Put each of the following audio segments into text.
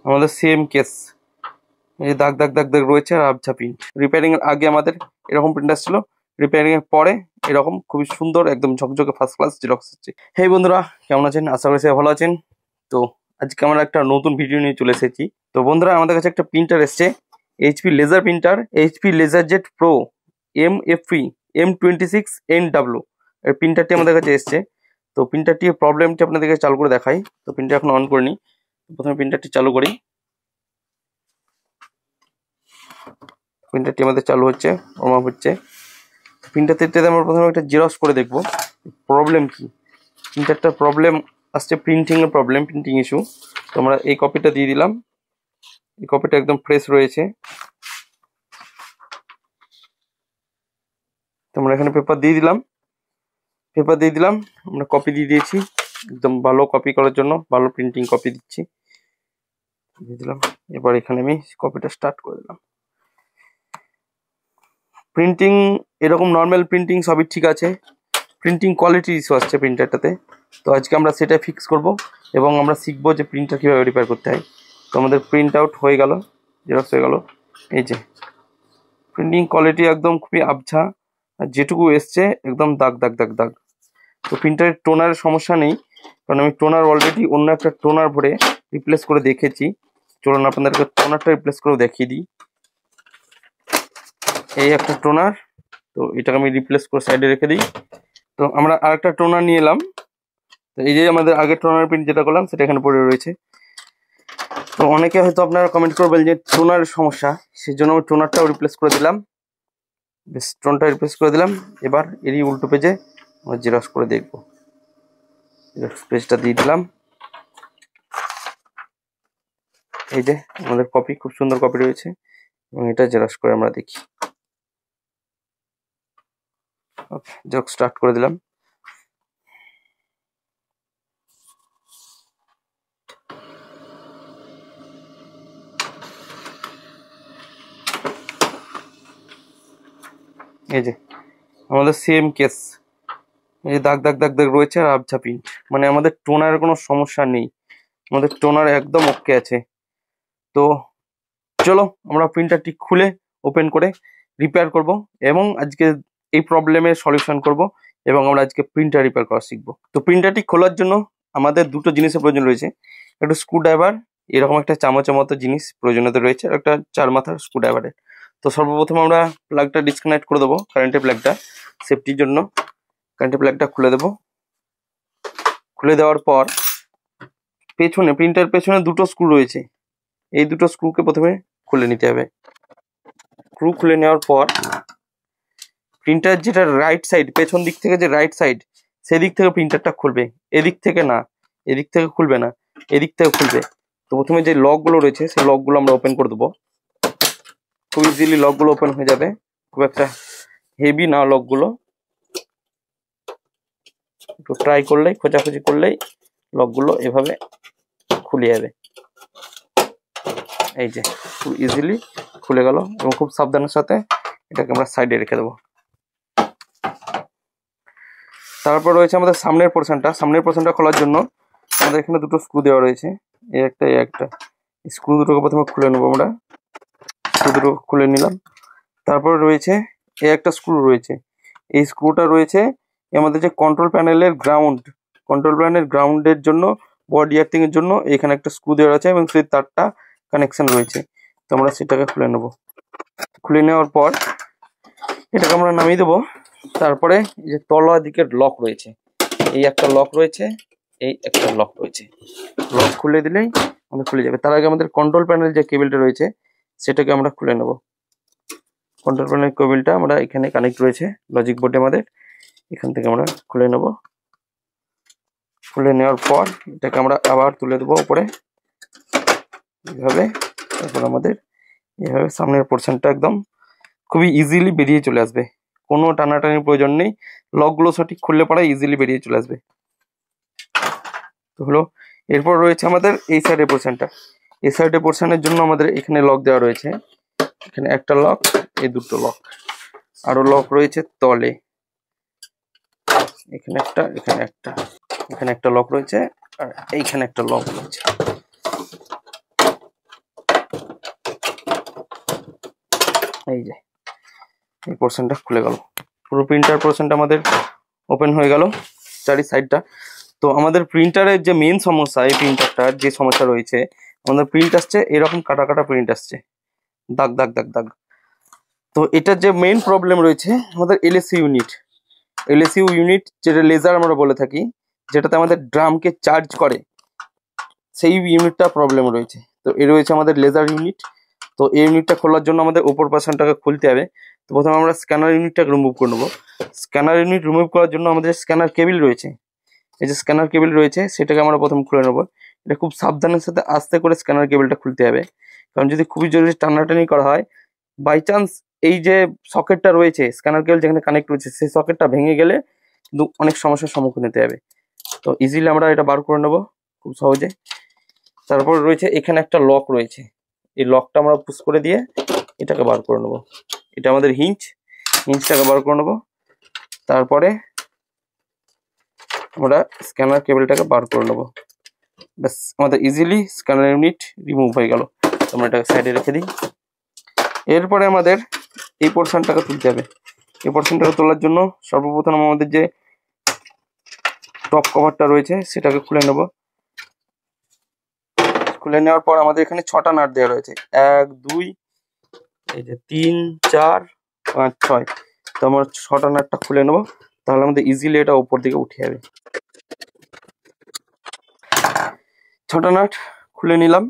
আমাদের same case, এই দাগ দাগ দাগ দাগ রয়েছে আর আবছা প্রিন্ট। রিপেয়ারিং এর আগে আমাদের এরকম প্রিন্ট আসছিল, রিপেয়ারিং এর পরে এরকম খুবই সুন্দর একদম ঝকঝকে ফার্স্ট ক্লাস জেরক্স হচ্ছে। হেই বন্ধুরা, কেমন আছেন? আশা করি সবাই ভালো আছেন। তো আজকে আমরা একটা নতুন ভিডিও নিয়ে চলে এসেছি। তো বন্ধুরা, আমাদের কাছে একটা প্রিন্টার এসছে, HP laser printer, HP LaserJet Pro MFE M26NW এর প্রিন্টারটি আমাদের কাছে এসছে। তো প্রিন্টারটির প্রবলেমটি আপনাদেরকে চালু করে দেখাই। তো প্রিন্টার এখন অন করিনি, প্রথমে প্রিন্টারটি চালু করি। প্রিন্টারটি আমাদের চালু হচ্ছে, ওয়ার্ম আপ হচ্ছে। প্রিন্টারটিতে আমরা প্রথমে একটা জেরক্স করে দেখবো প্রবলেম কি। প্রিন্টারটার প্রবলেম আসছে প্রিন্টিং এর প্রবলেম, প্রিন্টিং ইস্যু। তো আমরা এই কপিটা দিয়ে দিলাম, এই কপিটা একদম ফ্রেশ রয়েছে। তো আমরা এখানে পেপার দিয়ে দিলাম, আমরা কপি দিয়ে দিয়েছি একদম ভালো কপি করার জন্য, ভালো প্রিন্টিং কপি দিচ্ছি, দিয়ে দিলাম। এবার এখানে আমি কপিটা স্টার্ট করে দিলাম। প্রিন্টিং এরকম নর্মাল প্রিন্টিং সবই ঠিক আছে, প্রিন্টিং কোয়ালিটি ইস্যু আসছে প্রিন্টারটাতে। তো আজকে আমরা সেটা ফিক্স করব এবং আমরা শিখবো যে প্রিন্টার কীভাবে রিপেয়ার করতে হয়। তো আমাদের প্রিন্ট আউট হয়ে গেল, জেরক্স হয়ে গেল। এই যে প্রিন্টিং কোয়ালিটি একদম খুবই আবছা, আর যেটুকু এসছে একদম দাগ দাগ দাগ দাগ। তো প্রিন্টারের টোনারের সমস্যা নেই, কারণ আমি টোনার অলরেডি অন্য একটা টোনার ভরে রিপ্লেস করে দেখেছি। চলুন আপনাদেরকে টোনারটা রিপ্লেস করেও দেখিয়ে দিই। এই একটা টোনার, তো এটাকে আমি রিপ্লেস করে সাইডে রেখে দিই। তো আমরা আরেকটা টোনার নিয়ে এলাম। তো এই যে আমাদের আগের টোনার প্রিন্ট যেটা করলাম সেটা এখানে পড়ে রয়েছে। তো অনেকে হয়তো আপনারা কমেন্ট করবেন যে টোনারের সমস্যা, সেই জন্য আমি টোনারটাও রিপ্লেস করে দিলাম। বেশ, টোনটা রিপ্লেস করে দিলাম। এবার এরই উল্টো পেজে আমরা জেরক্স করে দেখবো। জেরক্স পেজটা দিয়ে দিলাম। এই যে আমাদের কপি, খুব সুন্দর কপি রয়েছে, এবং এটা জেরক্স করে আমরা দেখি। ওকে, জেরক্স স্টার্ট করে দিলাম। এই যে আমাদের সেম কেস, এই দাগ দাগ দাগ দাগ রয়েছে আর আবছা প্রিন্ট। মানে আমাদের টোনারের কোনো সমস্যা নেই, আমাদের টোনার একদম ওকে আছে। তো চলো আমরা প্রিন্টারটি খুলে ওপেন করে রিপেয়ার করব এবং আজকে এই প্রবলেমের সলিউশন করব, এবং আমরা আজকে প্রিন্টার রিপেয়ার করা শিখবো। তো প্রিন্টারটি খোলার জন্য আমাদের দুটো জিনিসের প্রয়োজন রয়েছে, একটা স্ক্রুড্রাইভার, এরকম একটা চামচের মতো জিনিস প্রয়োজনীয়তা রয়েছে, আর একটা 4 মাথার স্ক্রুড্রাইভারের। তো সর্বপ্রথম আমরা প্লাগটা ডিসকানেক্ট করে দেবো, কারেন্টের প্লাগটা সেফটির জন্য। কারেন্টের প্লাগটা খুলে দেবো। খুলে দেওয়ার পর পেছনে, প্রিন্টার পেছনে দুটো স্ক্রু রয়েছে, এই দুটো স্ক্রুকে প্রথমে খুলে নিতে হবে। স্ক্রু খুলে নেওয়ার পর প্রিন্টার যেটা রাইট সাইড, পেছন দিক থেকে যে রাইট সাইড, সেদিক থেকে প্রিন্টারটা খুলবে, এদিক থেকে না, এদিক থেকে খুলবে না, এদিক থেকে খুলবে। তো প্রথমে যে লকগুলো রয়েছে সেই লকগুলো আমরা ওপেন করে দেবো। খুব ইজিলি লকগুলো ওপেন হয়ে যাবে, খুব একটা হেভি না লকগুলো, একটু ট্রাই করলেই, খোঁজাখুঁজি করলেই লকগুলো এভাবে খুলে যাবে। এই যে খুব ইজিলি খুলে গেল, এবং খুব সাবধানের সাথে এটাকে আমরা সাইডে রেখে দেবো। তারপর রয়েছে আমাদের সামনের পোর্শনটা খোলার জন্য আমাদের এখানে দুটো স্ক্রু দেওয়া রয়েছে, এই একটা। স্ক্রু দুটোকে প্রথমে খুলে নেবো আমরা, স্ক্রু দুটো খুলে নিলাম। তারপরে রয়েছে এই একটা স্ক্রু রয়েছে, এই স্ক্রুটা রয়েছে আমাদের যে কন্ট্রোল প্যানেলের গ্রাউন্ডের জন্য, বডি আর্থিং এর জন্য এখানে একটা স্ক্রু দেওয়া আছে, এবং সেই তারটা কানেকশন রয়েছে। তো আমরা সেটাকে খুলে নেব। খুলে নেওয়ার পর এটাকে আমরা নামিয়ে দেবো। তারপরে এই যে তলা দিকের লক রয়েছে, এই একটা লক রয়েছে, এই একটা লক রয়েছে, লক খুলে দিলেই আমাদের খুলে যাবে। তার আগে আমাদের কন্ট্রোল প্যানেল যে কেবলটা রয়েছে সেটাকে আমরা খুলে নেব। কন্ট্রোল প্যানেল কেবলটা আমরা এখানে কানেক্ট রয়েছে লজিক বোর্ডে আমাদের, এখান থেকে আমরা খুলে নেব। খুলে নেওয়ার পর এটাকে আমরা আবার তুলে দেবো উপরে এইভাবে। তারপর আমাদের এইভাবে সামনের পোর্শনটা একদম খুবই ইজিলি বেরিয়ে চলে আসবে, কোনো টানাটানির প্রয়োজন নেই। লকগুলো সঠিক খুললে পরে ইজিলি বেরিয়ে চলে আসবে। তো হলো, এরপর রয়েছে আমাদের এই সাইডের পোর্শনটা। এই সাইডের পোর্শনের জন্য আমাদের এখানে লক দেওয়া রয়েছে, এখানে একটা লক, এই দুটো লক, আরো লক রয়েছে তলে, এখানে একটা, এখানে একটা লক রয়েছে, আর এইখানে একটা লক রয়েছে। এই যে এই পোর্শনটা খুলে গেল, পুরো প্রিন্টার পোর্শনটা আমাদের ওপেন হয়ে গেল চারি সাইডটা। তো আমাদের প্রিন্টারের যে মেন সমস্যা, এই প্রিন্টারটার যে সমস্যা রয়েছে, আমাদের প্রিন্ট আসছে এরকম কাটা কাটা প্রিন্ট আসছে, দাগ দাগ দাগ দাগ। তো এটার যে মেইন প্রবলেম রয়েছে আমাদের এলএসি ইউনিট, এলএসইউ ইউনিট যেটা লেজার আমরা বলে থাকি, যেটাতে আমাদের ড্রামকে চার্জ করে, সেই ইউনিটটা প্রবলেম রয়েছে। তো এ রয়েছে আমাদের লেজার ইউনিট। তো এই ইউনিটটা খোলার জন্য আমাদের ওপর পার্সনটাকে খুলতে হবে। তো প্রথমে আমরা স্ক্যানার ইউনিটটাকে রিমুভ করে নেবো। স্ক্যানার ইউনিট রিমুভ করার জন্য আমাদের স্ক্যানার কেবিল রয়েছে, এই যে স্ক্যানার কেবিল রয়েছে সেটাকে আমরা প্রথম খুলে নেবো। এটা খুব সাবধানের সাথে আস্তে করে স্ক্যানার কেবিলটা খুলতে হবে, কারণ যদি খুবই জরুরি টানাটানি করা হয়, বাই চান্স এই যে সকেটটা রয়েছে, স্ক্যানার কেবল যেখানে কানেক্ট রয়েছে, সেই সকেটটা ভেঙে গেলে কিন্তু অনেক সমস্যার সম্মুখীন হতে হবে। তো ইজিলি আমরা এটা বার করে নেবো খুব সহজে। তারপর রয়েছে এখানে একটা লক রয়েছে, এই লকটা আমরা পুশ করে দিয়ে এটাকে বার করে নেবো। এটা আমাদের হিঞ্চটাকে বার করে নেবো। তারপরে আমরা স্ক্যানার কেবলটাকে বার করে নেবো। ব্যাস, আমাদের ইজিলি স্ক্যানার ইউনিট রিমুভ হয়ে গেল। আমরা এটাকে সাইডে রেখে দিই। এরপরে আমাদের এই পোর্শনটাকে তুলতে হবে। এই পোর্শনটাকে তোলার জন্য সর্বপ্রথম আমাদের যে টপ কভারটা রয়েছে সেটাকে খুলে নেব। খুলে নেওয়ার পর আমাদের এখানে 6টা নাট দেওয়া রয়েছে, 1 2 এই যে 3 4 5 6। তো আমরা 6টা নাটটা খুলে নেব, তাহলে আমাদের ইজিলি এটা উপর দিকে উঠে যাবে। 6টা নাট খুলে নিলাম।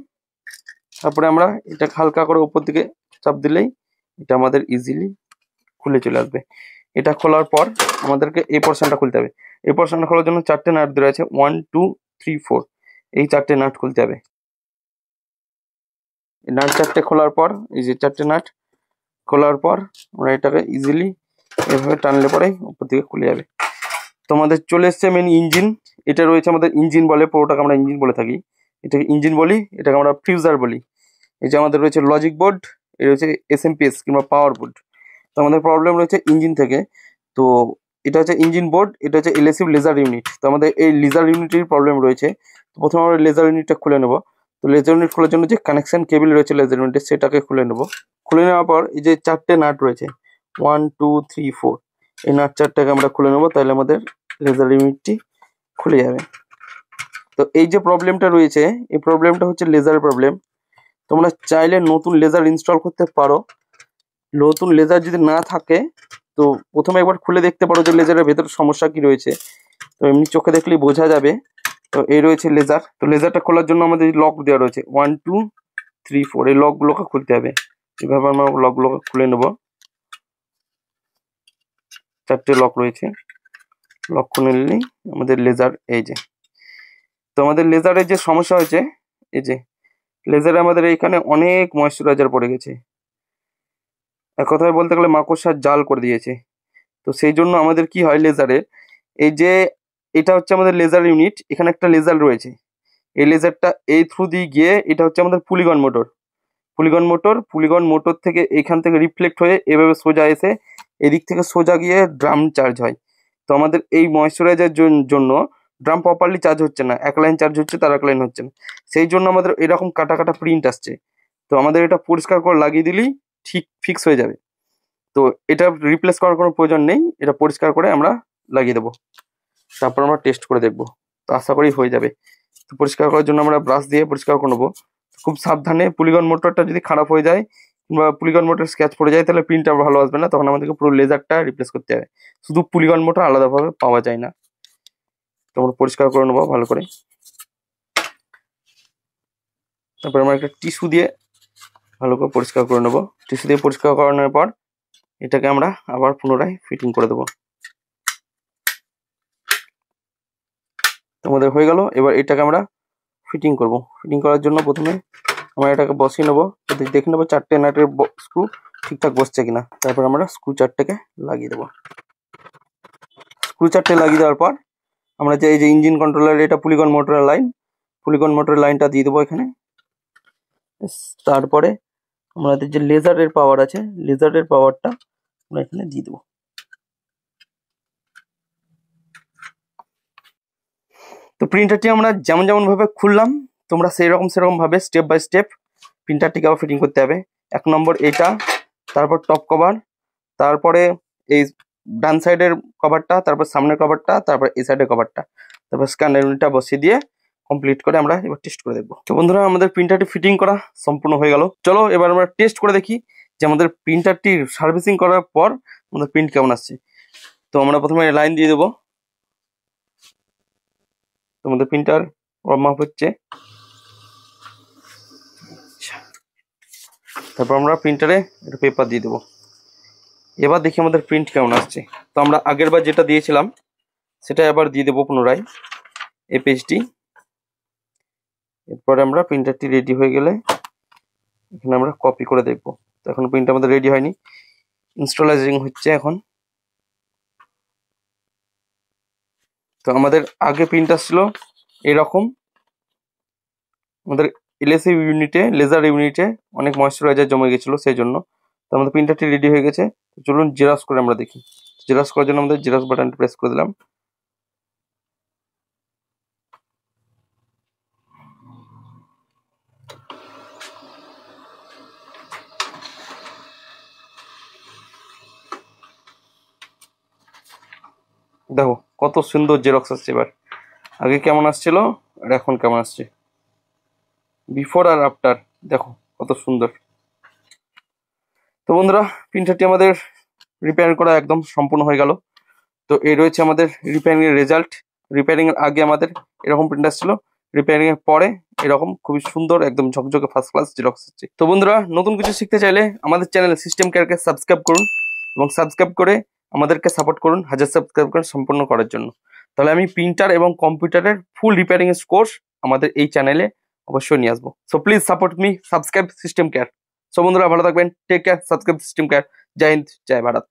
তারপরে আমরা এটা হালকা করে উপর দিকে চাপ দিলেই এটা আমাদের ইজিলি খুলে চলে আসবে। এটা খোলার পর আমাদেরকে এই পোর্শনটা খুলতে হবে। এই পোর্শনটা খোলার জন্য 4টে নাট দেওয়া আছে, 1 2 3 4, এই 4টে নাট খুলতে হবে। নাট 4টে খোলার পর, এই যে 4টে নাট খোলার পর আমরা এটাকে ইজিলি এভাবে টানলে পরে উপর দিকে খুলে যাবে। তো আমাদের চলে এসছে মেন ইঞ্জিন। এটা রয়েছে আমাদের ইঞ্জিন বলে, পুরোটাকে আমরা ইঞ্জিন বলে থাকি, এটাকে ইঞ্জিন বলি, এটাকে আমরা ফিউজার বলি। এই যে আমাদের রয়েছে লজিক বোর্ড, এটা রয়েছে এসএমপিএস কিংবা পাওয়ার বোর্ড। তো আমাদের প্রবলেম রয়েছে ইঞ্জিন থেকে। তো এটা হচ্ছে ইঞ্জিন বোর্ড, এটা হচ্ছে এলএসইউ লেজার ইউনিট। তো আমাদের এই লেজার ইউনিটের প্রবলেম রয়েছে। তো প্রথমে আমরা লেজার ইউনিটটা খুলে নেব। তো লেজার ইউনিট খোলার জন্য যে কানেকশন কেবল রয়েছে লেজার ইউনিটের, সেটাকে খুলে নেব। খুলে নেওয়ার পর এই যে 4টে নাট রয়েছে, 1 2 3 4, এই নাট 4টাকে আমরা খুলে নেব, তাহলে আমাদের লেজার ইউনিটটি খুলে যাবে। তো এই যে প্রবলেমটা রয়েছে, এই প্রবলেমটা হচ্ছে লেজার প্রবলেম। তোমরা চাইলে নতুন লেজার ইনস্টল করতে পারো। নতুন লেজার যদি না থাকে তো প্রথমে একবার খুলে দেখতে পারো যে লেজারের ভেতরে সমস্যা কি রয়েছে। তো এমনি চোখে দেখলেই বোঝা যাবে। তো এই রয়েছে লেজার। তো লেজারটা খোলার জন্য আমাদের লক দেওয়া রয়েছে 1 2 3 4, এই লকগুলোকে খুলতে হবে। এভাবে আমরা লকগুলোকে খুলে নেব। 4টে লক রয়েছে, লক খুলে নিলেই আমাদের লেজার এই যে। তো আমাদের লেজারের যে সমস্যা হয়েছে, এই যে লেজারে আমাদের এইখানে অনেক ময়েশ্চারাইজার পড়ে গেছে, এক কথায় বলতে গেলে মাকড়সার জাল করে দিয়েছে। তো সেই জন্য আমাদের কি হয়, লেজারের এই যে এটা হচ্ছে আমাদের লেজার ইউনিট, এখানে একটা লেজার রয়েছে, এই লেজারটা এই থ্রু দিয়ে গিয়ে এটা হচ্ছে আমাদের পুলিগন মোটর। পুলিগন মোটর থেকে এখান থেকে রিফ্লেক্ট হয়ে এভাবে সোজা এসে এদিক থেকে সোজা গিয়ে ড্রাম চার্জ হয়। তো আমাদের এই ময়েশ্চারাইজার জন্য ড্রাম প্রপারলি চার্জ হচ্ছে না, এক লাইন চার্জ হচ্ছে, তার এক লাইন হচ্ছে না। সেই জন্য আমাদের এরকম কাটা কাটা প্রিন্ট আসছে। তো আমাদের এটা পরিষ্কার করে লাগিয়ে দিলেই ঠিক ফিক্স হয়ে যাবে। তো এটা রিপ্লেস করার কোনো প্রয়োজন নেই, এটা পরিষ্কার করে আমরা লাগিয়ে দেবো। তারপর আমরা টেস্ট করে দেখবো, তো আশা করি হয়ে যাবে। তো পরিষ্কার করার জন্য আমরা ব্রাশ দিয়ে পরিষ্কার করে নেবো। খুব সাবধানে, পুলিগন মোটরটা যদি খারাপ হয়ে যায় কিংবা পুলিগন মোটর স্ক্র্যাচ পড়ে যায়, তাহলে প্রিন্টটা ভালো আসবে না, তখন আমাদেরকে পুরো লেজারটা রিপ্লেস করতে হবে। শুধু পুলিগন মোটর আলাদাভাবে পাওয়া যায় না। তো আমরা পরিষ্কার করে নেবো ভালো করে। তারপর আমরা একটা টিস্যু দিয়ে ভালো করে পরিষ্কার করে নেবো। টিস্যু দিয়ে পরিষ্কার করানোর পর এটাকে আমরা আবার পুনরায় ফিটিং করে দেবো। তোমাদের হয়ে গেল। এবার এটাকে আমরা ফিটিং করব। ফিটিং করার জন্য প্রথমে আমরা এটাকে বসিয়ে নেবো, দেখে নেবো 4টে নাটের স্ক্রু ঠিকঠাক বসছে কিনা। তারপর আমরা স্ক্রু 4টেকে লাগিয়ে দেবো। স্ক্রু 4টে লাগিয়ে দেওয়ার পর আমরা যে এই যে ইঞ্জিন কন্ট্রোলার, এটা পুলিগন মোটরের লাইন, পুলিগন মোটরের লাইনটা দিয়ে দেবো এখানে। তারপরে আমাদের যে লেজারের পাওয়ার আছে, লেজারের পাওয়ারটা আমরা এখানে দিয়ে দেবো। তো প্রিন্টারটি আমরা যেমন যেমন ভাবে খুললাম, তোমরা সেরকম ভাবে স্টেপ বাই স্টেপ প্রিন্টারটিকে আবার ফিটিং করতে হবে। 1 নম্বর এটা, তারপর টপ কভার, তারপরে এই ডান সাইডের কভারটা, তারপর সামনের কভারটা, তারপর এই সাইডের কভারটা, তারপর স্ক্যানার ইউনিটটা বসিয়ে দিয়ে কমপ্লিট করে আমরা এবার টেস্ট করে দেখবো। তো বন্ধুরা আমাদের প্রিন্টারটি ফিটিং করা সম্পূর্ণ হয়ে গেল। চলো এবার আমরা টেস্ট করে দেখি যে আমাদের প্রিন্টারটির সার্ভিসিং করার পর আমাদের প্রিন্ট কেমন আসছে। তো আমরা প্রথমে লাইন দিয়ে দেবো। তোমাদের প্রিন্টার মাপ হচ্ছে, তারপর আমরা প্রিন্টারে একটা পেপার দিয়ে দেবো। এবার দেখি আমাদের প্রিন্ট কেমন আসছে। তো আমরা আগের বার যেটা দিয়েছিলাম সেটা আবার দিয়ে দেবো পুনরায় এই পেজটি। এরপরে আমরা প্রিন্টারটি রেডি হয়ে গেলে এখানে আমরা কপি করে দেখবো। তো এখন প্রিন্ট আমাদের রেডি হয়নি, ইনস্টলাইজিং হচ্ছে এখন। তো আমাদের আগে প্রিন্টার ছিল এরকম, আমাদের এলএসএ ইউনিটে, লেজার ইউনিটে অনেক ময়েশ্চারাইজার জমে গেছিলো, সেই জন্য। তো আমাদের প্রিন্টারটি রেডি হয়ে গেছে। চলুন জেরক্স করে আমরা দেখি। জেরক্স করার জন্য আমাদের জেরক্স বাটনটি প্রেস করে দিলাম। দেখো কত সুন্দর জেরক্স আসছে এবার। আগে কেমন আসছিল আর এখন কেমন আসছে, বিফোর আর আফটার দেখো কত সুন্দর। তো বন্ধুরা প্রিন্টারটি আমাদের রিপেয়ার করা একদম সম্পূর্ণ হয়ে গেল। তো এই রয়েছে আমাদের রিপেয়ারিং এর রেজাল্ট। রিপেয়ারিং এর আগে আমাদের এরকম প্রিন্টার ছিল, রিপেয়ারিং এর পরে এরকম খুবই সুন্দর একদম ঝকঝকে ফার্স্ট ক্লাস জেরক্স হচ্ছে। তো বন্ধুরা নতুন কিছু শিখতে চাইলে আমাদের চ্যানেল সিস্টেম কেয়ারকে সাবস্ক্রাইব করুন এবং সাবস্ক্রাইব করে আমাদেরকে সাপোর্ট করুন 1000 সাবস্ক্রাইবার সম্পূর্ণ করার জন্য। তাহলে আমি প্রিন্টার এবং কম্পিউটারের ফুল রিপেয়ারিং এর কোর্স আমাদের এই চ্যানেলে অবশ্যই নিয়ে আসবো। So please support me, subscribe system care. So বন্ধুরা ভালো থাকবেন, take care, subscribe system care. জয় হিন্দ, জয় ভারত।